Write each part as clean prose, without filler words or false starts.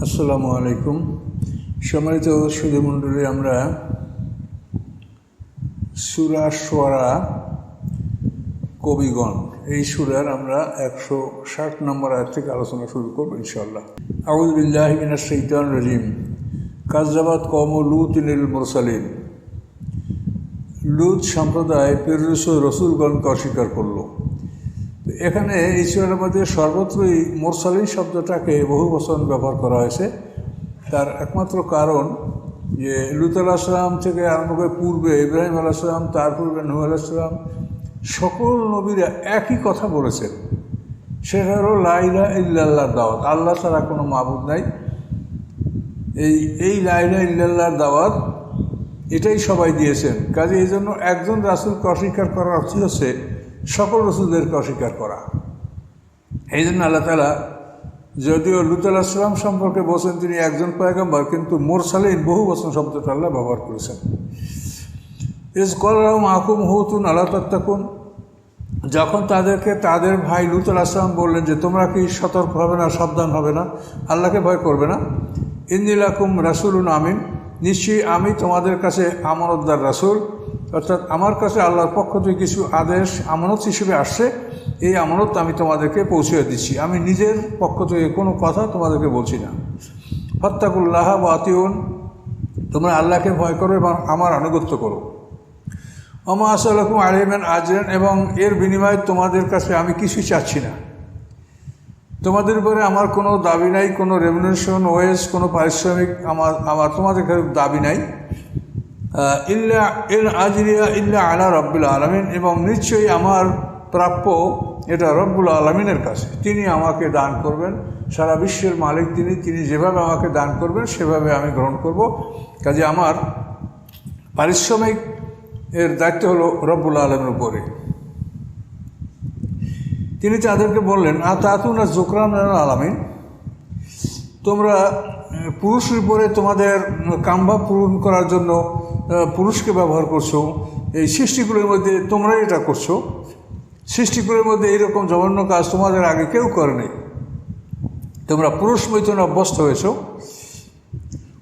আসসালামু আলাইকুম। সম্মানিত সুধীমণ্ডলী, আমরা সূরা শুআরা কবিগণ এই সূরার আমরা 160 নম্বর আয়াত থেকে আলোচনা শুরু করব ইনশাআল্লাহ। আউযু বিল্লাহি মিনাশ শাইতানির রাজিম। কাযযাবাত কওমু লূতিনিল মুরসালিন। লূত সম্প্রদায় প্রেরিত রসূলগণকে অস্বীকার করল। এখানে এই সূরার মধ্যে সর্বত্রই মুরসালিন শব্দটাকে বহু বচন ব্যবহার করা হয়েছে। তার একমাত্র কারণ যে লূত আলাইহিস সালাম থেকে আরম্ভ করে পূর্বে ইব্রাহিম আলাইহিস সালাম, তার পূর্বে নূহ আলাইহিস সালাম, সকল নবীরা একই কথা বলেছেন। সেটা হলো লা ইলাহা ইল্লাল্লাহর দাওয়াত, আল্লাহ ছাড়া কোনো মাবুদ নাই। এই লা ইলাহা ইল্লাল্লাহর দাওয়াত এটাই সবাই দিয়েছেন। কাজে এই জন্য একজন রাসূলকে অস্বীকার করার অর্থ হচ্ছে সকল রসূলদেরকে অস্বীকার করা। এই জন্য আল্লাহ তাআলা যদিও লূত আলাইহিস সালাম সম্পর্কে বলছেন তিনি একজন পয়গম্বর, কিন্তু মুরসালিন বহু বচন শব্দটা আল্লাহ ব্যবহার করেছেন। ইজ ক্বালা লাহুম আখুহুম হুতুন আলা তাত্তাকুন। যখন তাদেরকে তাদের ভাই লূত আলাইহিস সালাম বললেন যে তোমরা কি সতর্ক হবে না, সাবধান হবে না, আল্লাহকে ভয় করবে না। ইন্নী লাকুম রাসূলুন আমিন। নিশ্চয়ই আমি তোমাদের কাছে আমানতদার রাসূল, অর্থাৎ আমার কাছে আল্লাহর পক্ষ থেকে কিছু আদেশ আমানত হিসেবে আসছে। এই আমানত আমি তোমাদেরকে পৌঁছে দিচ্ছি। আমি নিজের পক্ষ থেকে কোনো কথা তোমাদেরকে বলছি না। ফাত্তাকুল্লাহ ওয়া আতিউন। তোমরা আল্লাহকে ভয় করো এবং আমার আনুগত্য করো। ওমা আসআলুকুম আলাইহি মিন আজরিন। এবং এর বিনিময়ে তোমাদের কাছে আমি কিছুই চাচ্ছি না। তোমাদের উপরে আমার কোনো দাবি নাই, কোনো রেমুনারেশন ওয়েজ, কোনো পারিশ্রমিক আমার তোমাদের কাছে দাবি নাই। ইল্লা ইন আজরিয়া ইল্লা আলা রাব্বিল আলামিন। এবং নিশ্চয়ই আমার প্রাপ্য এটা রব্বুল আলামিনের কাছে। তিনি আমাকে দান করবেন, সারা বিশ্বের মালিক তিনি যেভাবে আমাকে দান করবেন সেভাবে আমি গ্রহণ করব। কাজে আমার পারিশ্রমিক এর দায়িত্ব হলো রব্বুল আলামিনের উপরে। তিনি তাদেরকে বললেন আতাতুনা যুকরান আলামিন। তোমরা পুরুষের উপরে তোমাদের কামভাব পূরণ করার জন্য পুরুষকে ব্যবহার করছো। এই সৃষ্টিগুলোর মধ্যে তোমরাই এটা করছো। সৃষ্টিগুলোর মধ্যে এইরকম জঘন্য কাজ তোমাদের আগে কেউ করেনি। তোমরা পুরুষ মৈথুনে অভ্যস্ত হয়েছো।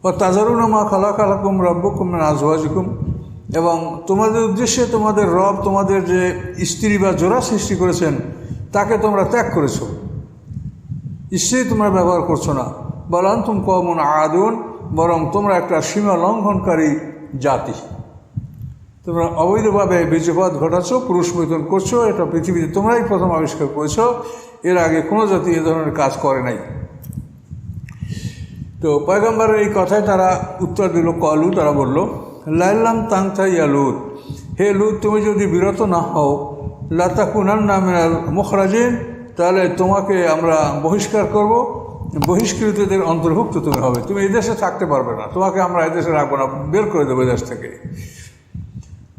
ও তাজারুনা মা খালাকা লাকুম রাব্বুকুম মিন আজওয়াজিকুম। এবং তোমাদের উদ্দেশ্যে তোমাদের রব তোমাদের যে স্ত্রী বা জোড়া সৃষ্টি করেছেন তাকে তোমরা ত্যাগ করেছো। স্ত্রী তোমরা ব্যবহার করছো না। বল আনতুম কওমুন আদুন। বরং তোমরা একটা সীমা লঙ্ঘনকারী জাতি। তোমরা অবৈধভাবে বীর্যপাত ঘটাচ্ছো, পুরুষ মৈথুন করছো। এটা পৃথিবীতে তোমরাই প্রথম আবিষ্কার করেছো। এর আগে কোনো জাতি এ ধরনের কাজ করে নাই। তো পয়গম্বরের এই কথায় তারা উত্তর দিল, কলু, তারা বলল লাইল্লাম তাংতা ইয়া লূত। হে লূত, তুমি যদি বিরত না হও, লাতাকুনান্না মিনাল মুখরাজিন, তাহলে তোমাকে আমরা বহিষ্কার করব, বহিষ্কৃতদের অন্তর্ভুক্ত তুমি হবে। তুমি এদেশে থাকতে পারবে না, তোমাকে আমরা এদেশে রাখবো না, বের করে দেবো এদেশ থেকে।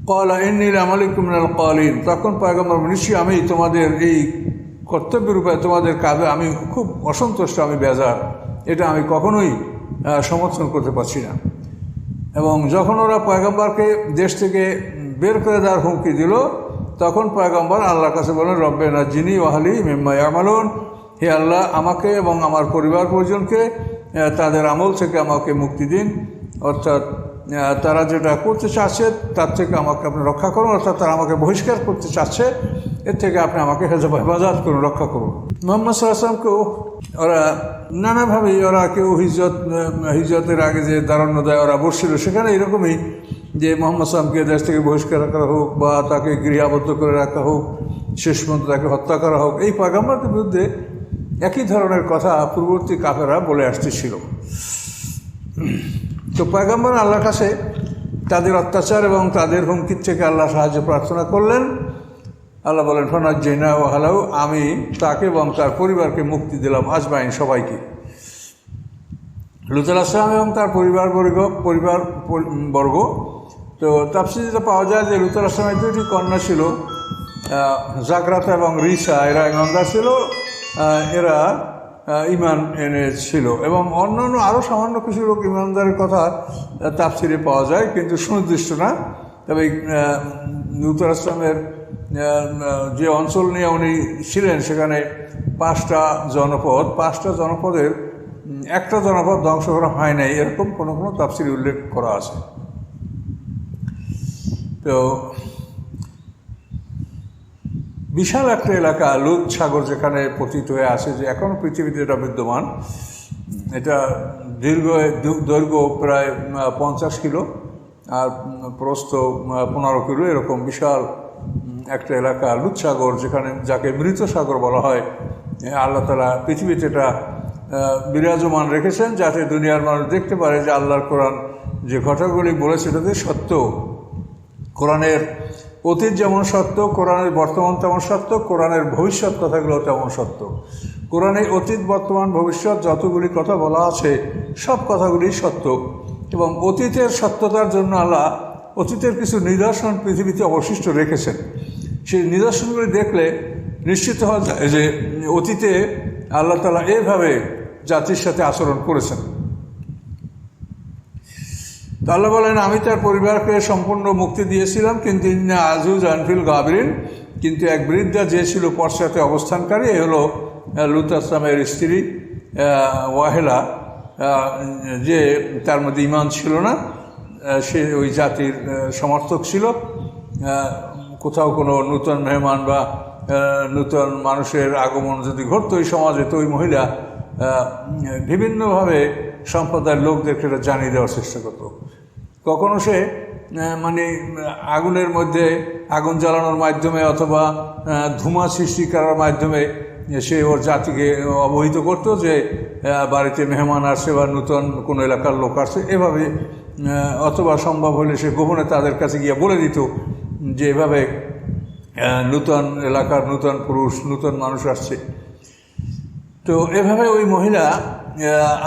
ক্বালা ইন্নী লামালিকুম মিনাল ক্বালিন। তখন পয়গম্বর নিশ্চয়ই আমি তোমাদের এই কর্তব্যের রূপে তোমাদের কাজে আমি খুব অসন্তুষ্ট, আমি বেজার। এটা আমি কখনোই সমর্থন করতে পারছি না। এবং যখন ওরা পয়গম্বরকে দেশ থেকে বের করে দেওয়ার হুমকি দিল, তখন পয়গম্বর আল্লাহর কাছে বলেন রব্বে নাজ্জিনি ওয়া আহলি মিম্মা ইয়ামালুন। হে আল্লাহ, আমাকে এবং আমার পরিবার পরিজনকে তাদের আমল থেকে আমাকে মুক্তি দিন। অর্থাৎ তারা যেটা করতে চাচ্ছে তার থেকে আমাকে আপনি রক্ষা করুন। অর্থাৎ তারা আমাকে বহিষ্কার করতে চাচ্ছে, এর থেকে আপনি আমাকে হেফাজত করুন, রক্ষা করুন। মুহাম্মদ সাল্লাল্লাহু আলাইহি ওয়াসাল্লামকেও ওরা নানাভাবেই ওরা কেউ হিজরতের আগে যে দাঁড়ানো দেয় ওরা বসছিল, সেখানে এরকমই যে মুহাম্মদ সাল্লামকে দেশ থেকে বহিষ্কার করা হোক বা তাকে গৃহাবদ্ধ করে রাখা হোক, শেষ পর্যন্ত তাকে হত্যা করা হোক, এই পয়গম্বরের বিরুদ্ধে একই ধরনের কথা পূর্ববর্তী কাফেররা বলে আসতেছিল। তো পয়গম্বর আল্লাহর কাছে তাদের অত্যাচার এবং তাদের হুমকির থেকে আল্লাহ সাহায্য প্রার্থনা করলেন। আল্লাহ বলেন ফানাজ্জাইনা ওয়া আহলাহু। আমি তাকে এবং তার পরিবারকে মুক্তি দিলাম, আজমাইন, সবাইকে। লূত আলাইহিস সালাম এবং তার পরিবারবর্গ। তো তাফসীরে পাওয়া যায় যে লূত আলাইহিস সালামের দুটি কন্যা ছিল, জাকরাতা এবং রিসা। এরা ইমানদার ছিল, এরা ঈমান এনেছিল। এবং অন্যান্য আরও সামান্য কিছু লোক ইমানদারের কথা তাফসীরে পাওয়া যায়, কিন্তু সুনির্দিষ্ট না। তবে লূত আলাইহিস সালামের যে অঞ্চল নিয়ে উনি ছিলেন সেখানে 5টা জনপদের একটা জনপদ ধ্বংস করা হয় নাই, এরকম কোনো কোনো তাফসিরে উল্লেখ করা আছে। তো বিশাল একটা এলাকা লুত সাগর যেখানে পতিত হয়ে আসে, যে এখনও পৃথিবীতে এটা বিদ্যমান। এটা দৈর্ঘ্য প্রায় 50 কিলো আর প্রস্থ 15 কিলো, এরকম বিশাল একটা এলাকা লুত সাগর, যেখানে যাকে মৃত সাগর বলা হয়। আল্লাহ তাআলা পৃথিবীতে এটা বিরাজমান রেখেছেন যাতে দুনিয়ার মানুষ দেখতে পারে যে আল্লাহর কোরআন যে ঘটনাগুলি বলেছে এটাতে সত্য। কোরআনের অতীত যেমন সত্য, কোরআনের বর্তমান তেমন সত্য, কোরআনের ভবিষ্যৎ কথাগুলো তেমন সত্য। কোরআনে অতীত, বর্তমান, ভবিষ্যৎ যতগুলি কথা বলা আছে সব কথাগুলি সত্য। এবং অতীতের সত্যতার জন্য আল্লাহ অতীতের কিছু নিদর্শন পৃথিবীতে অবশিষ্ট রেখেছেন। সেই নিদর্শনগুলি দেখলে নিশ্চিত হওয়া যায় যে অতীতে আল্লাহ তাআলা এইভাবে জাতির সাথে আচরণ করেছেন। তো আল্লাহ বলেন, আমি তার পরিবারকে সম্পূর্ণ মুক্তি দিয়েছিলাম, কিন্তু ইন্না আজিজ আনফিল গাবরিন, কিন্তু এক বৃদ্ধা যে ছিল পশ্চাতে অবস্থানকারী, এ হলো লুত আসলামের স্ত্রী ওয়াহেলা, যে তার মধ্যে ঈমান ছিল না। সে ওই জাতির সমর্থক ছিল। কোথাও কোনো নূতন মেহমান বা নূতন মানুষের আগমন যদি ঘটত ওই সমাজে, তো ওই মহিলা বিভিন্নভাবে সম্প্রদায়ের লোকদেরকে এটা জানিয়ে দেওয়ার চেষ্টা করত। কখনো সে মানে আগুনের মধ্যে আগুন জ্বালানোর মাধ্যমে অথবা ধোঁয়া সৃষ্টি করার মাধ্যমে সে ওর জাতিকে অবহিত করত যে বাড়িতে মেহমান আসছে বা নূতন কোনো এলাকার লোক আসছে, এভাবে। অথবা সম্ভব হলে সে গোপনে তাদের কাছে গিয়ে বলে দিত যে এভাবে নূতন এলাকার নূতন পুরুষ, নূতন মানুষ আসছে। তো এভাবে ওই মহিলা,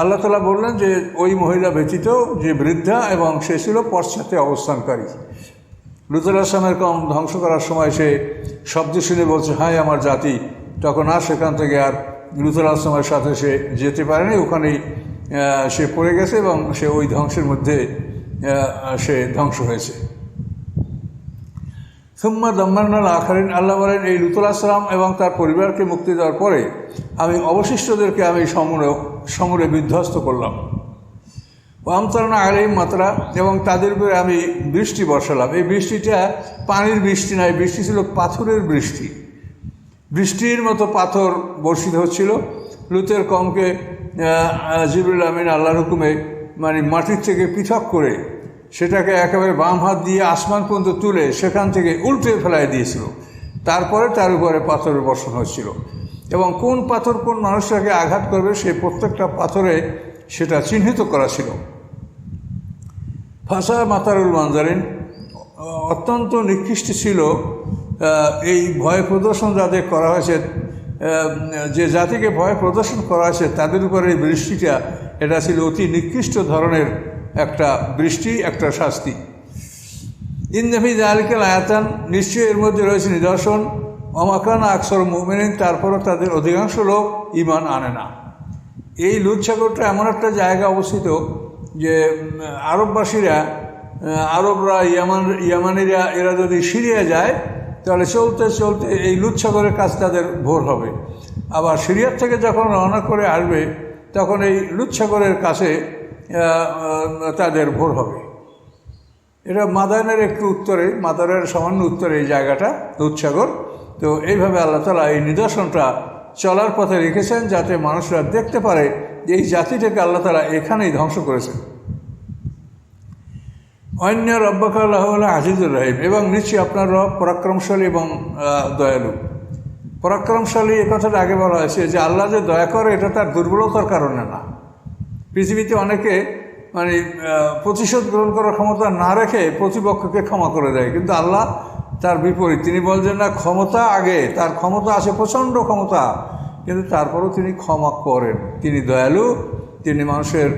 আল্লাহ তাআলা বললেন যে ওই মহিলা ব্যতীত যে বৃদ্ধা এবং সে ছিল পশ্চাতে অবস্থানকারী। লূত আলাইহিস সালামের কওম ধ্বংস করার সময় সে শব্দ শুনে বলছে, হায় আমার জাতি। তখন আর সেখান থেকে আর লূত আলাইহিস সালামের সাথে সে যেতে পারেনি, ওখানেই সে পড়ে গেছে এবং সে ওই ধ্বংসের মধ্যে সে ধ্বংস হয়েছে। সুম্মা দাম্মারনাল আখারিন, আল্লাহ বলেন এই লূত আলাইহিস সালাম এবং তার পরিবারকে মুক্তি দেওয়ার পরে আমি অবশিষ্টদেরকে আমি সমূলে বিধ্বস্ত করলাম। আমতারনা আলাইহিম মাতরা, এবং তাদের উপরে আমি বৃষ্টি বর্ষালাম। এই বৃষ্টিটা পানির বৃষ্টি নয়, বৃষ্টি ছিল পাথরের বৃষ্টি। বৃষ্টির মতো পাথর বর্ষিত হচ্ছিল। লূতের কওমকে জিবরিল আমিন আল্লাহর হুকুমে মানে মাটির থেকে পৃথক করে সেটাকে একেবারে বাম হাত দিয়ে আসমান পর্যন্ত তুলে সেখান থেকে উল্টে ফেলাই দিয়েছিল। তারপরে তার উপরে পাথরের বর্ষণ হচ্ছিল এবং কোন পাথর কোন মানুষটাকে আঘাত করবে সেই প্রত্যেকটা পাথরে সেটা চিহ্নিত করা ছিল। ফাসা মাতারুল মানজারিন, অত্যন্ত নিকৃষ্ট ছিল এই ভয় প্রদর্শন যাদের করা হয়েছে, যে জাতিকে ভয় প্রদর্শন করা হয়েছে তাদের উপরে এই বৃষ্টিটা, এটা ছিল অতি নিকৃষ্ট ধরনের একটা বৃষ্টি, একটা শাস্তি। ইন্না ফি যালিকা আয়াতান, নিশ্চয়ই এর মধ্যে রয়েছে নিদর্শন। ওমা কানা আকসারু মুমিনিন, তারপরও তাদের অধিকাংশ লোক ঈমান আনে না। এই লুত সাগরটা এমন একটা জায়গা অবস্থিত যে আরববাসীরা, আরবরা, ইয়ামানিরা, এরা যদি সিরিয়া যায় তাহলে চলতে চলতে এই লুত সাগরের কাছে তাদের ভোর হবে। আবার সিরিয়ার থেকে যখন রওনা করে আসবে তখন এই লুত সাগরের কাছে তাদের ভোর হবে। এটা মাদায়নের একটু উত্তরে, মাদারের সামান্য উত্তরে এই জায়গাটা লুত সাগর। তো এইভাবে আল্লাহ তাআলা এই নিদর্শনটা চলার পথে রেখেছেন যাতে মানুষরা দেখতে পারে যে এই জাতিটাকে আল্লাহ তাআলা এখানেই ধ্বংস করেছেন। অন্য রব্বাকা লাহুল আজিজুর রহিম, এবং নিশ্চয়ই আপনার রব পরাক্রমশালী এবং দয়ালু। পরাক্রমশালী এ কথাটা আগে বলা হয়েছে যে আল্লাহ যে দয়া করে এটা তার দুর্বলতার কারণে না। পৃথিবীতে অনেকে মানে প্রতিশোধ গ্রহণ করার ক্ষমতা না রেখে প্রতিপক্ষকে ক্ষমা করে দেয়, কিন্তু আল্লাহ তার বিপরীত। তিনি বলছেন না ক্ষমতা আগে, তার ক্ষমতা আছে, প্রচণ্ড ক্ষমতা, কিন্তু তারপরেও তিনি ক্ষমা করেন। তিনি দয়ালু, তিনি মানুষের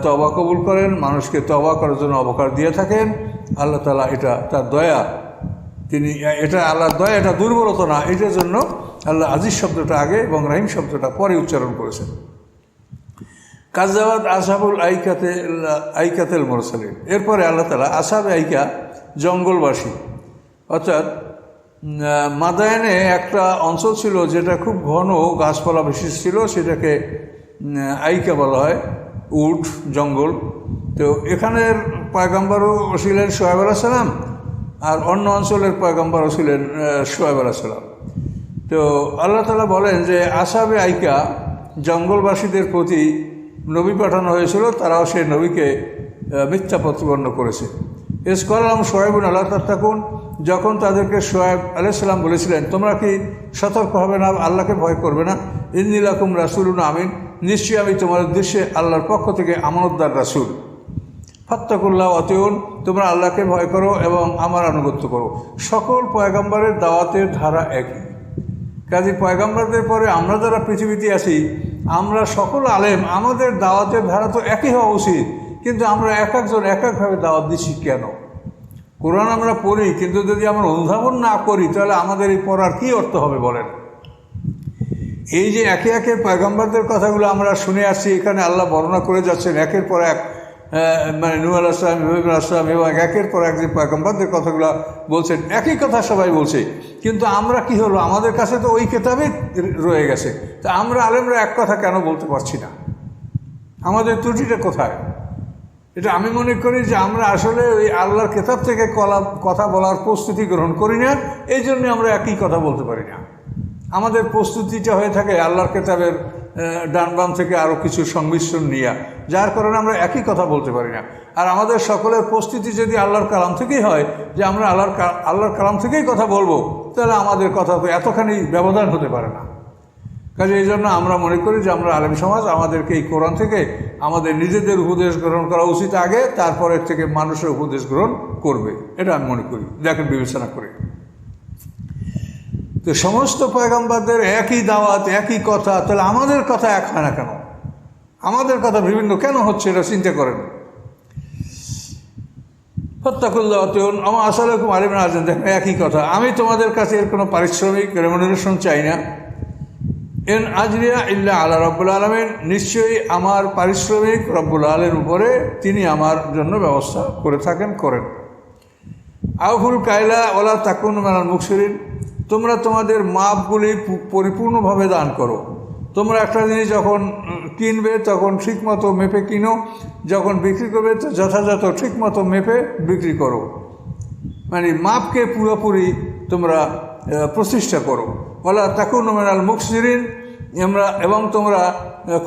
তওবা কবুল করেন, মানুষকে তওবা করার জন্য অবকাশ দিয়ে থাকেন। আল্লাহ তাআলা এটা তার দয়া, তিনি এটা আল্লাহর দয়া, এটা দুর্বলতা না। এটার জন্য আল্লাহ আজিজ শব্দটা আগে এবং রহিম শব্দটা পরে উচ্চারণ করেছেন। কাযযাবাত আসহাবুল আইকাতেল মুরসালিন, এরপরে আল্লাহ তাআলা আসহাবে আইকা, জঙ্গলবাসী, অর্থাৎ মাদায়ানে একটা অঞ্চল ছিল যেটা খুব ঘন গাছপালা বিশিষ্ট ছিল, সেটাকে আইকা বলা হয়, উট, জঙ্গল। তো এখানের পয়গম্বরও ছিলেন শোয়েব আলাইহিস সালাম, আর অন্য অঞ্চলের পয়গম্বরও ছিলেন শোয়েব আলাইহিস সালাম। তো আল্লাহ তাআলা বলেন যে আসহাবে আইকা জঙ্গলবাসীদের প্রতি নবী পাঠানো হয়েছিল, তারাও সেই নবীকে মিথ্যা প্রতিপন্ন করেছে। ইসকালাম শোয়েবুন আল্লাহ তাত্তাকুন, যখন তাদেরকে শোয়েব আলাইহিস সালাম বলেছিলেন তোমরা কি সতর্ক হবে না, আল্লাহকে ভয় করবে না? ইন্নী লাকুম রাসূলুন আমিন, নিশ্চয়ই আমি তোমাদের উদ্দেশ্যে আল্লাহর পক্ষ থেকে আমানতদার রাসূল। ফাত্তাকুল্লাহ আতিউন, তোমরা আল্লাহকে ভয় করো এবং আমার আনুগত্য করো। সকল পয়গম্বরের দাওয়াতের ধারা একই। কাজে পয়গম্বরদের পরে আমরা যারা পৃথিবীতে আছি, আমরা সকল আলেম, আমাদের দাওয়াতের ধারা তো একই হওয়া উচিত, কিন্তু আমরা এক একজন এক একভাবে দাওয়াত দিচ্ছি কেন? কোরআন আমরা পড়ি, কিন্তু যদি আমরা অনুধাবন না করি তাহলে আমাদের এই পড়ার কী অর্থ হবে বলেন? এই যে একে একে পয়গম্বরদের কথাগুলো আমরা শুনে আসছি, এখানে আল্লাহ বর্ণনা করে যাচ্ছেন একের পর এক, মানে নূহ আলাইহিস সালাম, ইব্রাহিম আলাইহিস সালাম এবং একের পর এক যে পয়গম্বরদের কথাগুলো বলছেন, একই কথা সবাই বলছে, কিন্তু আমরা কি হলো, আমাদের কাছে তো ওই কিতাবই রয়ে গেছে। তা আমরা আলেমরা এক কথা কেন বলতে পারছি না? আমাদের ত্রুটিটা কোথায়? এটা আমি মনে করি যে আমরা আসলে ওই আল্লাহর কিতাব থেকে কথা বলার প্রস্তুতি গ্রহণ করি না, এই জন্যে আমরা একই কথা বলতে পারি না। আমাদের প্রস্তুতিটা হয়ে থাকে আল্লাহর কিতাবের ডান বাম থেকে আরও কিছু সংমিশ্রণ নিয়ে, যার কারণে আমরা একই কথা বলতে পারি না। আর আমাদের সকলের প্রস্তুতি যদি আল্লাহর কালাম থেকেই হয়, যে আমরা আল্লাহর কালাম থেকেই কথা বলবো, তাহলে আমাদের কথা তো এতখানি ব্যবধান হতে পারে না। কাজে এই জন্য আমরা মনে করি যে আমরা আলেম সমাজ, আমাদেরকে এই কোরআন থেকে আমাদের নিজেদের উপদেশ গ্রহণ করা উচিত আগে, তারপরের থেকে মানুষের উপদেশ গ্রহণ করবে, এটা আমি মনে করি। দেখেন বিবেচনা করে, তো সমস্ত পয়গম্বরদের একই দাওয়াত, একই কথা, তাহলে আমাদের কথা এক হয় না কেন? আমাদের কথা বিভিন্ন কেন হচ্ছে, এটা চিন্তা করেন। ফাত্তাকুল্লাহ আতিউন আমার আসসালামু আলাইকুম আছেন, দেখেন একই কথা। আমি তোমাদের কাছে এর কোনো পারিশ্রমিক রেমুনারেশন চাই না। ইন আজরিয়া ইল্লা আলা রব্বুল আলামিন, নিশ্চয়ই আমার পারিশ্রমিক রব্বুল আলামিনের উপরে, তিনি আমার জন্য ব্যবস্থা করে থাকেন, করেন। আউফুল কায়লা ওয়ালা তাকুনু মিনাল মুকসিরিন, তোমরা তোমাদের মাপগুলি পরিপূর্ণভাবে দান করো। তোমরা একটা জিনিস যখন কিনবে তখন ঠিকমতো মেপে কিনো, যখন বিক্রি করবে তো যথাযথ ঠিকমতো মেপে বিক্রি করো, মানে মাপকে পুরোপুরি তোমরা প্রতিষ্ঠা করো। ওয়ালা তাকুনু মিনাল মুকসিরিন, এবং তোমরা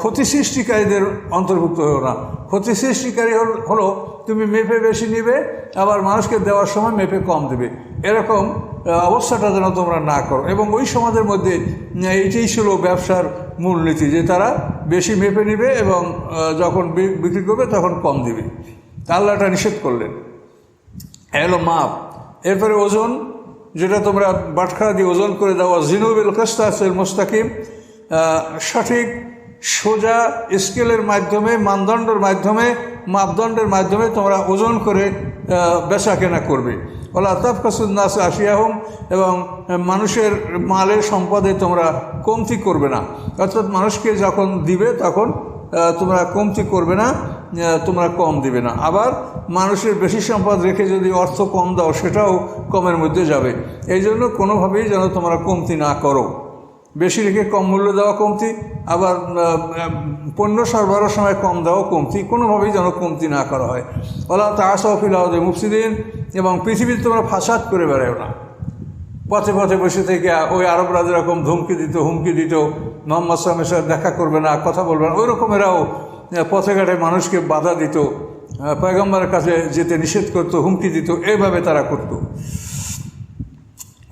ক্ষতি সৃষ্টিকারীদের অন্তর্ভুক্ত হও না। ক্ষতি সৃষ্টিকারী হলো তুমি মেপে বেশি নিবে, আবার মানুষকে দেওয়ার সময় মেপে কম দেবে, এরকম অবস্থাটা যেন তোমরা না করো। এবং ওই সমাজের মধ্যে এইটাই ছিল ব্যবসার মূলনীতি, যে তারা বেশি মেপে নেবে এবং যখন বিক্রি করবে তখন কম দিবে। আল্লাহটা নিষেধ করলেন, এলো মাপ। এরপরে ওজন, যেটা তোমরা বাটখারা দিয়ে ওজন করে দেওয়া, জিনুবিল কিসতাসিল মুস্তাকিম, সঠিক সোজা স্কেলের মাধ্যমে, মাপদণ্ডের মাধ্যমে তোমরা ওজন করে বেচা কেনা করবে। ওলা তাবখাসুন নাস আশিয়াহুম, এবং মানুষের মালের সম্পদে তোমরা কমতি করবে না। অর্থাৎ মানুষকে যখন দিবে তখন তোমরা কমতি করবে না, তোমরা কম দিবে না। আবার মানুষের বেশি সম্পদ রেখে যদি অর্থ কম দাও, সেটাও কমের মধ্যে যাবে। এই জন্য কোনোভাবেই যেন তোমরা কমতি না করো। বেশি রেখে কম মূল্য দেওয়া কমতি, আবার পণ্য সরবরাহের সময় কম দেওয়া কমতি, কোনোভাবেই যেন কমতি না করা হয়। ওয়ালা তাআসাউ ফিল আরদি মুফসিদিন, এবং পৃথিবীতে তোমরা ফাসাদ করে বেড়াও না। পথে পথে বসে থেকে ওই আরবরা যেরকম হুমকি দিত মুহাম্মদ সাল্লাল্লাহু আলাইহি ওয়াসাল্লাম দেখা করবে না, কথা বলবে না, ওই রকম এরাও পথে ঘাটে মানুষকে বাধা দিত, পয়গম্বরের কাছে যেতে নিষেধ করত, হুমকি দিত, এইভাবে তারা করত।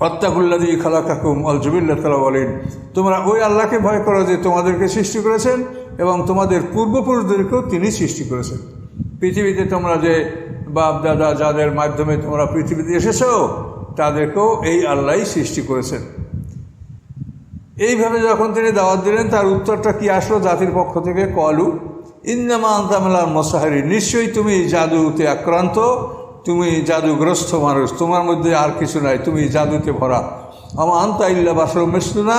ওয়াত্তাকুল্লাযী খালাকাকুম ওয়াল জিবিল্লাতাল আওয়ালিন, তোমরা ওই আল্লাহকে ভয় করো যে তোমাদেরকে সৃষ্টি করেছেন এবং তোমাদের পূর্বপুরুষদেরকেও তিনি সৃষ্টি করেছেন। পৃথিবীতে তোমরা যে বাপ দাদা যাদের মাধ্যমে তোমরা পৃথিবীতে এসেছো, তাদেরকেও এই আল্লাহই সৃষ্টি করেছেন। এইভাবে যখন তিনি দাওয়াত দিলেন, তার উত্তরটা কি আসলো জাতির পক্ষ থেকে? কলু ইন্নামা আনতা মিনাল মুসাহহিরিন, নিশ্চয়ই তুমি জাদুতে আক্রান্ত, তুমি জাদুগ্রস্ত মানুষ, তোমার মধ্যে আর কিছু নাই, তুমি জাদুতে ভরা। আমা আনতা ইল্লা বাশারুম মিসলুনা,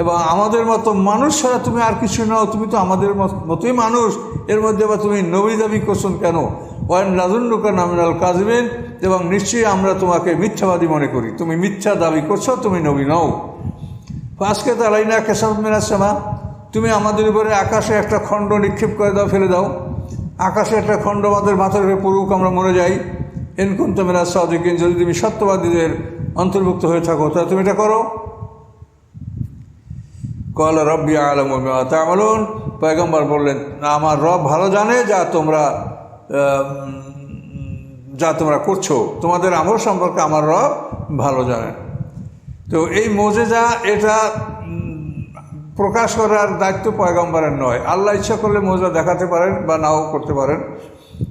এবং আমাদের মতো মানুষ ছাড়া তুমি আর কিছু নাও, তুমি তো আমাদের মতোই মানুষ, এর মধ্যে বা তুমি নবী দাবি করছেন কেন? ওয়ান নাযুন্নুকা মিনাল কাযিবিন, এবং নিশ্চয়ই আমরা তোমাকে মিথ্যাবাদী মনে করি, তুমি মিথ্যা দাবি করছো, তুমি নবী নও। ফাসকাত আলাইনা কাসাফুম মিনাস সামা, তুমি আমাদের উপরে আকাশে একটা খণ্ড নিক্ষেপ করে দাও, ফেলে দাও, আকাশে একটা খণ্ড আমাদের মাথার উপরে পড়ুক, আমরা মরে যাই। ইন কুনতুম মিনাস সাদিকিন, যদি তুমি সত্যবাদীদের অন্তর্ভুক্ত হয়ে থাকো তাহলে তুমি এটা করো। ক্বালা রাব্বি আ'লামু বিমা তা'মালুন, পয়গম্বর বললেন আমার রব ভালো জানে যা তোমরা করছো, তোমাদের আমল সম্পর্কে আমার রব ভালো জানেন। তো এই মোজেজা এটা প্রকাশ করার দায়িত্ব পয়গম্বরের নয়। আল্লাহ ইচ্ছা করলে মোজেজা দেখাতে পারেন বা নাও করতে পারেন।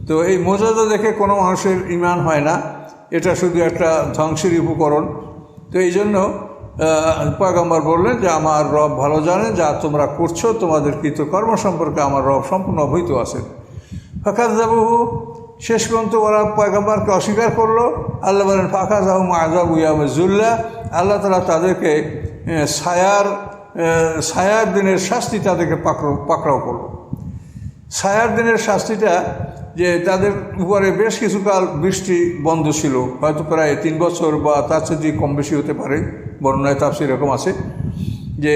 তো এই মোজেজা দেখে কোনো মানুষের ঈমান হয় না, এটা শুধু একটা ধ্বংসের উপকরণ। তো এই জন্য পয়গম্বর বললেন যে আমার রব ভালো জানেন যা তোমরা করছো, তোমাদের কৃতকর্ম সম্পর্কে আমার রব সম্পূর্ণ অবহিত আছেন। ফাকাযযাবুহু, শেষ পর্যন্ত ওরা পয়গম্বরকে অস্বীকার করলো। আল্লাহ বলেন ফাখাযাহুম আযাবু ইয়াউমিজ যুল্লাহ, আল্লাহ তাআলা তাদেরকে ছায়ার দিনের শাস্তি তাদেরকে পাকড়াও করলো। ছায়ার দিনের শাস্তিটা যে তাদের উপরে বেশ কিছুকাল বৃষ্টি বন্ধ ছিল, হয়তো প্রায় 3 বছর বা তার চেয়ে কম বেশি হতে পারে, বর্ণনায় তাফসীর এরকম আছে যে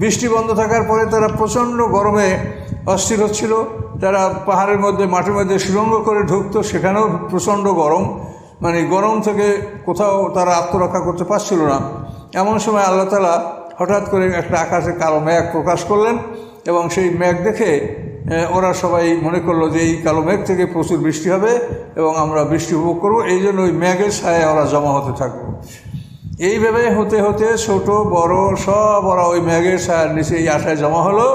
বৃষ্টি বন্ধ থাকার পরে তারা প্রচণ্ড গরমে অস্থির হচ্ছিল। তারা পাহাড়ের মধ্যে মাটির মধ্যে সুড়ঙ্গ করে ঢুকতো, সেখানেও প্রচণ্ড গরম, মানে গরম থেকে কোথাও তারা আত্মরক্ষা করতে পারছিল না। এমন সময় আল্লাহ তাআলা হঠাৎ করে একটা আকাশে কালো মেঘ প্রকাশ করলেন, এবং সেই মেঘ দেখে ওরা সবাই মনে করলো যে এই কালো মেঘ থেকে প্রচুর বৃষ্টি হবে এবং আমরা বৃষ্টি উপভোগ করবো। এই জন্য ওই মেঘের ছায়ায় ওরা জমা হতে থাকবো। এইভাবে হতে হতে ছোট বড় সব ওরা ওই মেঘের ছায়ার নিচে এই আশায় জমা হলো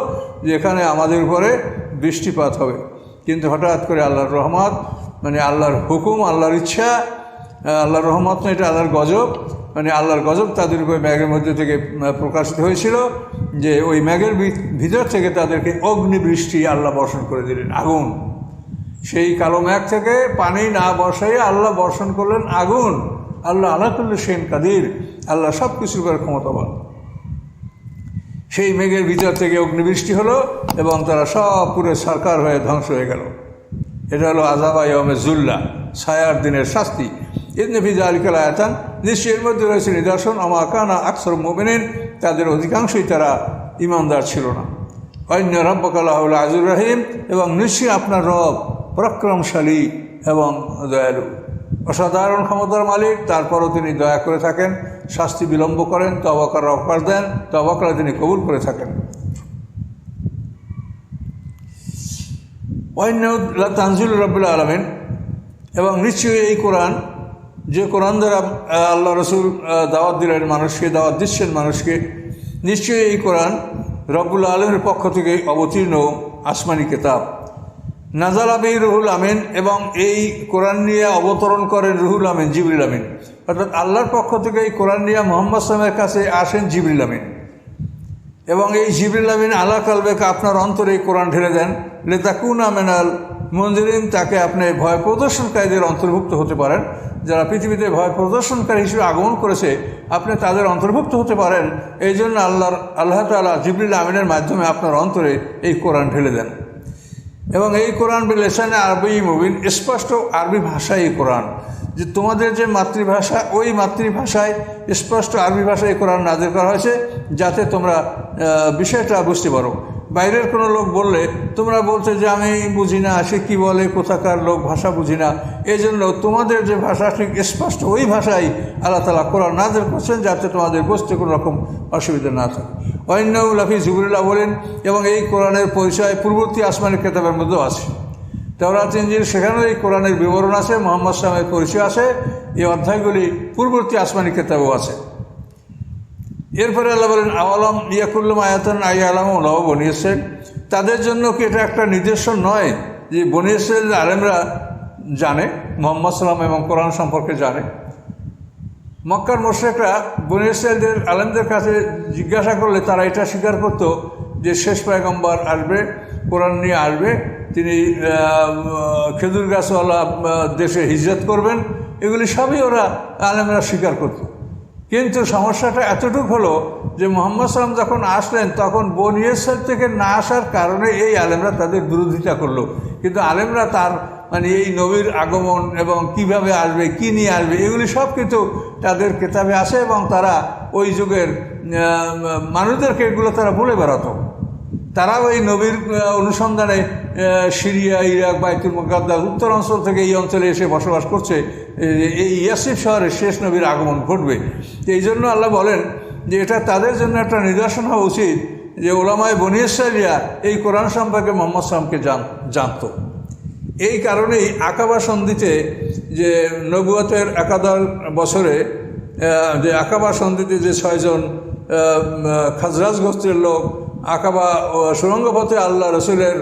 যে এখানে আমাদের উপরে বৃষ্টিপাত হবে। কিন্তু হঠাৎ করে আল্লাহর রহমত, মানে আল্লাহর হুকুম, আল্লাহর ইচ্ছা, আল্লাহর রহমত না, এটা আল্লাহর গজব, মানে আল্লাহর গজব তাদের উপরে মেঘের মধ্যে থেকে প্রকাশিত হয়েছিল যে ওই মেঘের ভিতর থেকে তাদেরকে অগ্নিবৃষ্টি আল্লাহ বর্ষণ করে দিলেন, আগুন। সেই কালো মেঘ থেকে পানি না বর্ষাইয়ে আল্লাহ বর্ষণ করলেন আগুন। আল্লাহ আলা কুল্লি শাইইন কাদির, আল্লাহ সব কিছুর উপর ক্ষমতাবান। সেই মেঘের ভিতর থেকে অগ্নিবৃষ্টি হলো এবং তারা সব পুরো সরকার হয়ে ধ্বংস হয়ে গেল। এটা হলো আযাবা ইয়াউমিজ যুল্লাহ, ছায়ার দিনের শাস্তি। ইন্না ফি যালিকা লাআয়াতান, নিশ্চয়ই এর মধ্যে রয়েছে নিদর্শন। ওয়া মা কানা আকসারুহুম মুমিনিন, তাদের অধিকাংশই তারা ঈমানদার ছিল না। ওয়া ইন্না রাব্বাকা লাহুল আজিজুর রহিম, এবং নিশ্চয়ই আপনার রব পরাক্রমশালী এবং দয়ালু, অসাধারণ ক্ষমতার মালিক। তারপরও তিনি দয়া করে থাকেন, শাস্তি বিলম্ব করেন, তওবা করার অবকাশ দেন, তওবা করে তিনি কবুল করে থাকেন। ওয়া ইন্নাহু লাতানজিলু রাব্বিল আলামিন, এবং নিশ্চয়ই এই কোরআন, যে কোরআন দ্বারা আল্লাহ রসুল দাওয়াত দিলেন মানুষকে, দাওয়াত দিচ্ছেন মানুষকে, নিশ্চয়ই এই কোরআন রব্বুল আলমের পক্ষ থেকে অবতীর্ণ আসমানি কিতাব। নাজালা বিহি রুহুল আমিন, এবং এই কোরআন নিয়ে অবতরণ করেন রুহুল আমিন, জিবরিল আমিন। অর্থাৎ আল্লাহর পক্ষ থেকে এই কোরআন নিয়ে মুহাম্মদ সাল্লাল্লাহু আলাইহি ওয়াসাল্লামের কাছে আসেন জিবরিল আমিন, এবং এই জিবরিল আমিন আলা কালবেকে, আপনার অন্তরে এই কোরআন ঢেলে দেন। লিতাকুনা মিনাল মুনজিরিন, তাকে আপনি ভয় প্রদর্শনকারীদের অন্তর্ভুক্ত হতে পারেন। যারা পৃথিবীতে ভয় প্রদর্শনকারী হিসেবে আগমন করেছে, আপনি তাদের অন্তর্ভুক্ত হতে পারেন। এই জন্য আল্লাহ তাআলা জিবরিল আমিনের মাধ্যমে আপনার অন্তরে এই কোরআন ঢেলে দেন। এবং এই কোরআন বিলিসানে আরবি মুবিন, স্পষ্ট আরবি ভাষায় এই কোরআন, যে তোমাদের যে মাতৃভাষা, ওই মাতৃভাষায় স্পষ্ট আরবি ভাষায় এই কোরআন নাযিল করা হয়েছে, যাতে তোমরা বিষয়টা বুঝতে পারো। বাইরের কোনো লোক বললে তোমরা বলছো যে আমি বুঝি না, সে কী বলে, কোথাকার লোক, ভাষা বুঝি না। এই জন্য তোমাদের যে ভাষা ঠিক স্পষ্ট ওই ভাষায় আল্লাহ তাআলা কোরআন নাযিল করছেন, যাতে তোমাদের বুঝতে কোনো রকম অসুবিধা না থাকে। ওয়া ইন্নাহু লাফি যুবুরিল আউয়ালিন, এবং এই কোরআনের পরিচয় পূর্ববর্তী আসমানি কিতাবের মধ্যেও আছে। তাওরাত ইনজিল, সেখানেও এই কোরআনের বিবরণ আছে, মুহাম্মদ সাল্লাল্লাহু আলাইহি ওয়াসাল্লামের পরিচয় আছে। এই অধ্যায়গুলি পূর্ববর্তী আসমানি কিতাবেও আছে। এরপরে আল্লাহ বলেন আওয়ালাম ইয়াকুল্লুম আয়াতান আইয়ালামু লাহু বনী ইসরাঈল, তাদের জন্য কি এটা একটা নিদর্শন নয় যে বনী ইসরাঈল আলেমরা জানে, মুহাম্মদ সাল্লাল্লাহু আলাইহি ওয়াসাল্লাম এবং কোরআন সম্পর্কে জানে। মক্কার মুশরিকরা বনী ইসরাঈলদের আলেমদের কাছে জিজ্ঞাসা করলে তারা এটা স্বীকার করত যে শেষ পয়গম্বর আসবে, কোরআন নিয়ে আসবে, তিনি খেজুর গাছওয়ালা দেশে হিজরত করবেন। এগুলি সবই ওরা আলেমরা স্বীকার করত। কিন্তু সমস্যাটা এতটুকু হলো যে মুহাম্মদ সাল্লাল্লাহু আলাইহি ওয়াসাল্লাম যখন আসলেন, তখন বনী ইসরাঈল থেকে না আসার কারণে এই আলেমরা তাদের বিরোধিতা করলো। কিন্তু আলেমরা তার মানে এই নবীর আগমন এবং কিভাবে আসবে, কি নিয়ে আসবে, এগুলি সব কিন্তু তাদের কিতাবে আছে, এবং তারা ওই যুগের মানুষদেরকে এগুলো তারা বলে বেড়াতো। তারাও এই নবীর অনুসন্ধানে সিরিয়া, ইরাক, বাইতুল মুকাদ্দাস উত্তরাঞ্চল থেকে এই অঞ্চলে এসে বসবাস করছে। এই ইয়াসরিব শহরে শেষ নবীর আগমন ঘটবে। এই জন্য আল্লাহ বলেন যে এটা তাদের জন্য একটা নিদর্শন হওয়া উচিত যে ওলামায়ে বনী ইসরাঈলরা এই কোরআন সম্পর্কে মুহাম্মদ সাল্লাল্লাহু আলাইহি ওয়াসাল্লামকে জানত। এই কারণেই আকাবা সন্ধিতে যে নবুয়তের 71 বছরে যে আকাবা সন্ধিতে যে 6 জন খাজরাজ গোত্রের লোক আকাবা সুড়ঙ্গ পথে আল্লাহ রসুলের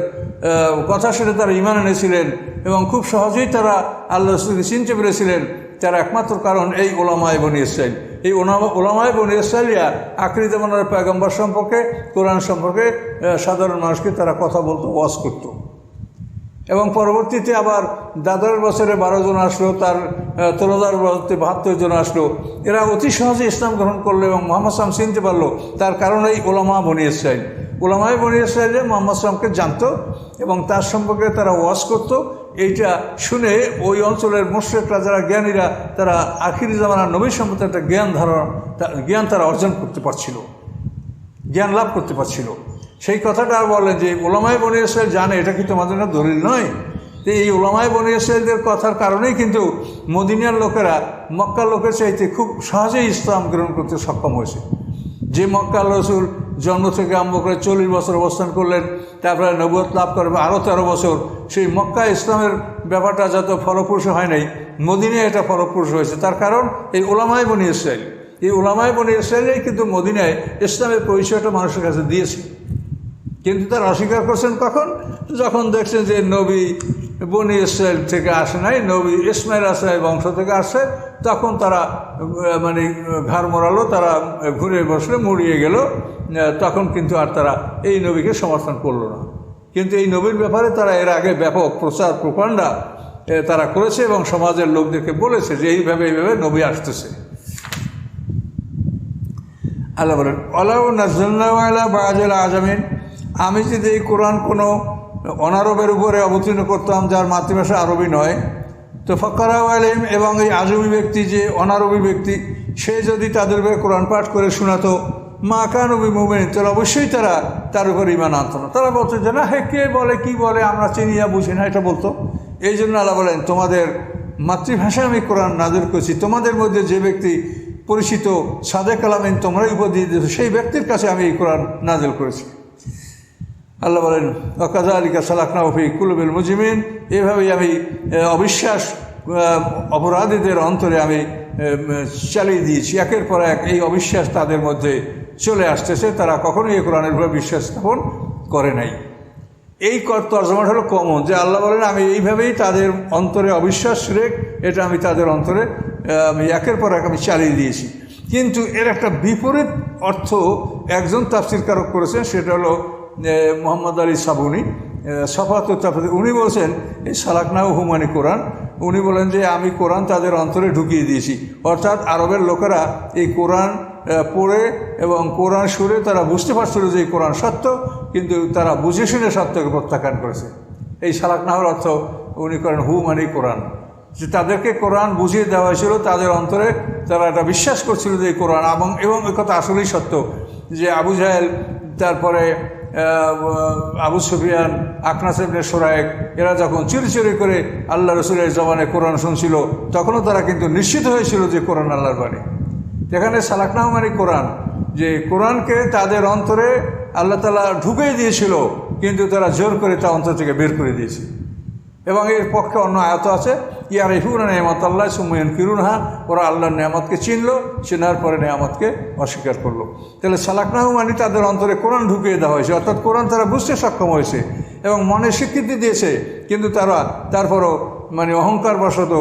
কথা শুনে তারা ঈমান এনেছিলেন এবং খুব সহজেই তারা আল্লাহ রসুলকে চিনতে পেরেছিলেন, তার একমাত্র কারণ এই ওলামায়ে বনী ইসরাঈল। এই ওলামায়ে বনী ইসরাঈলরা আকৃত মনের পয়গম্বর সম্পর্কে, কোরআন সম্পর্কে সাধারণ মানুষকে তারা কথা বলতো, ওয়াজ করতো। এবং পরবর্তীতে আবার 10 বছরে 12 জন আসলো, তার 13 বছরে 72 জন আসলো। এরা অতি সহজে ইসলাম গ্রহণ করলো এবং মুহাম্মদ সাল্লাল্লাহু আলাইহি ওয়াসাল্লাম চিনতে পারলো। তার কারণেই ওলামা বনী ইসরাঈল, ওলামায়ে বনী ইসরাঈল মুহাম্মদ সাল্লাল্লাহু আলাইহি ওয়াসাল্লামকে জানতো এবং তার সম্পর্কে তারা ওয়াজ করতো। এইটা শুনে ওই অঞ্চলের মুশরিকরা যারা জ্ঞানীরা, তারা আখিরি জামানার নবীর সম্পর্কে একটা জ্ঞান তারা অর্জন করতে পারছিল, জ্ঞান লাভ করতে পারছিল। সেই কথাটা আর বলেন যে ওলামায়ে বনী ইসরাঈল জানে, এটা কি তোমাদের না দলিল নয়? তো এই ওলামায়ে বনী ইসরাঈলদের কথার কারণেই কিন্তু মদিনার লোকেরা মক্কার লোকের চাইতে খুব সহজেই ইসলাম গ্রহণ করতে সক্ষম হয়েছে। যে মক্কার রসুল জন্ম থেকে আরম্ভ করে 40 বছর অবস্থান করলেন, তারপরে নবুয়ত লাভ করবে আরও 13 বছর, সেই মক্কা ইসলামের ব্যাপারটা যত ফলপ্রসূ হয় নাই, মদিনায় এটা ফলপ্রসূ হয়েছে। তার কারণ এই ওলামায়ে বনী ইসরাঈল, এই ওলামায়ে বনী ইসরাঈলই কিন্তু মদিনায় ইসলামের পরিচয়টা মানুষের কাছে দিয়েছে। কিন্তু তারা অস্বীকার করছেন কখন? যখন দেখছেন যে নবী বনী ইসরাঈল থেকে আসে নাই, নবী ইসমাইল আসরাই বংশ থেকে আসে, তখন তারা মানে ঘাড় মোড়ালো, তারা ঘুরে বসলে মুড়িয়ে গেল। তখন কিন্তু আর তারা এই নবীকে সমর্থন করলো না। কিন্তু এই নবীর ব্যাপারে তারা এর আগে ব্যাপক প্রচার প্রপাগান্ডা তারা করেছে এবং সমাজের লোকদেরকে বলেছে যে এইভাবে নবী আসতেছে। আল্লাহ বলেন ওয়ালাউ নাযালনাহু আলা বা'দিল আজামিন, আমি যদি এই কোরআন কোনো অনারবের উপরে অবতীর্ণ করতাম যার মাতৃভাষা আরবি নয়, তো ফাকারাউ আলাইহিম, এবং এই আজমি ব্যক্তি যে অনারবি ব্যক্তি সে যদি তাদের উপরে কোরআন পাঠ করে শোনাতো, মা কানু বিমুমিনিন, তাহলে অবশ্যই তারা তার উপর ঈমান আনতো না। তারা বলতো যে না, হে কে বলে কি বলে আমরা চিনি না বুঝি না, এটা বলতো। এই জন্য আল্লাহ বলেন তোমাদের মাতৃভাষায় আমি কোরআন নাযিল করেছি, তোমাদের মধ্যে যে ব্যক্তি পরিচিত সাদেক আলামিন তোমরাই উপর দিয়ে দিয়েছো, সেই ব্যক্তির কাছে আমি এই কোরআন নাযিল করেছি। আল্লাহ বলেন ওয়াকাযালিকা সালাকনাহু ফি কুলুবিল মুজরিমিন, এভাবেই আমি অবিশ্বাস অপরাধীদের অন্তরে আমি চালিয়ে দিয়েছি। একের পর এক এই অবিশ্বাস তাদের মধ্যে চলে আসতেছে, তারা কখনোই এই কোরআনের উপরে বিশ্বাস স্থাপন করে নাই। এই তর্জমাটা হলো কমন, যে আল্লাহ বলেন আমি এইভাবেই তাদের অন্তরে অবিশ্বাস এটা আমি তাদের অন্তরে আমি একের পর এক আমি চালিয়ে দিয়েছি। কিন্তু এর একটা বিপরীত অর্থ একজন তাফসীরকারক করেছেন, সেটা হলো মোহাম্মদ আলী সাবুনি, সফাতুত তাফসীর। উনি বলছেন এই সালাকনাহু মানে কোরআন, উনি বলেন যে আমি কোরআন তাদের অন্তরে ঢুকিয়ে দিয়েছি। অর্থাৎ আরবের লোকেরা এই কোরআন পড়ে এবং কোরআন শুনে তারা বুঝতে পারছিল যে এই কোরআন সত্য, কিন্তু তারা বুঝে শুনে সত্যকে প্রত্যাখ্যান করেছে। এই সালাকনাহুর অর্থ উনি করেন হু মানে কোরআন, যে তাদেরকে কোরআন বুঝিয়ে দেওয়া হয়েছিল, তাদের অন্তরে তারা এটা বিশ্বাস করছিল যে এই কোরআন, এবং এই কথা আসলেই সত্য যে আবু জাহেল, তারপরে আবু সুফিয়ান, আকনাস ইবনে সুরাইক, এরা যখন চুরি চুরি করে আল্লাহ রসুলের জবানে কোরআন শুনছিল, তখনও তারা কিন্তু নিশ্চিত হয়েছিল যে কোরআন আল্লাহর বাণী। এখানে সালাকনাহু মানে কোরআন, যে কোরআনকে তাদের অন্তরে আল্লাহ তাআলা ঢুকিয়ে দিয়েছিল, কিন্তু তারা জোর করে তা অন্তর থেকে বের করে দিয়েছে। এবং এর পক্ষে অন্য আয়াত আছে, ইয়ারিফুনা নি'মাতাল্লাহি সুম্মা ইউনকিরুনহা, ওরা আল্লাহর নিয়ামতকে চিনলো, চেনার পরে নিয়ামতকে অস্বীকার করলো। তাহলে সালাকনাহু মানে তাদের অন্তরে কোরআন ঢুকিয়ে দেওয়া হয়েছে, অর্থাৎ কোরআন তারা বুঝতে সক্ষম হয়েছে এবং মনে স্বীকৃতি দিয়েছে, কিন্তু তারা তারপরও মানে অহংকার বশত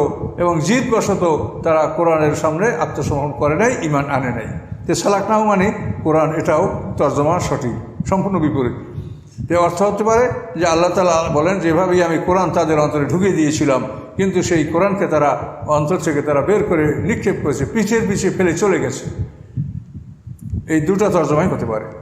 এবং জিদ বশত তারা কোরআনের সামনে আত্মসমর্পণ করে নাই, ঈমান আনে নাই। তো সালাকনাহু মানে কোরআন, এটাও তর্জমা সঠিক, সম্পূর্ণ বিপরীত। এর অর্থ হতে পারে যে আল্লাহ তাআলা বলেন যেভাবেই আমি কোরআন তাদের অন্তরে ঢুকিয়ে দিয়েছিলাম, কিন্তু সেই কোরআনকে তারা অন্তর থেকে তারা বের করে নিক্ষেপ করেছে, পিছের পিছিয়ে ফেলে চলে গেছে। এই দুটো তর্জমাই হতে পারে।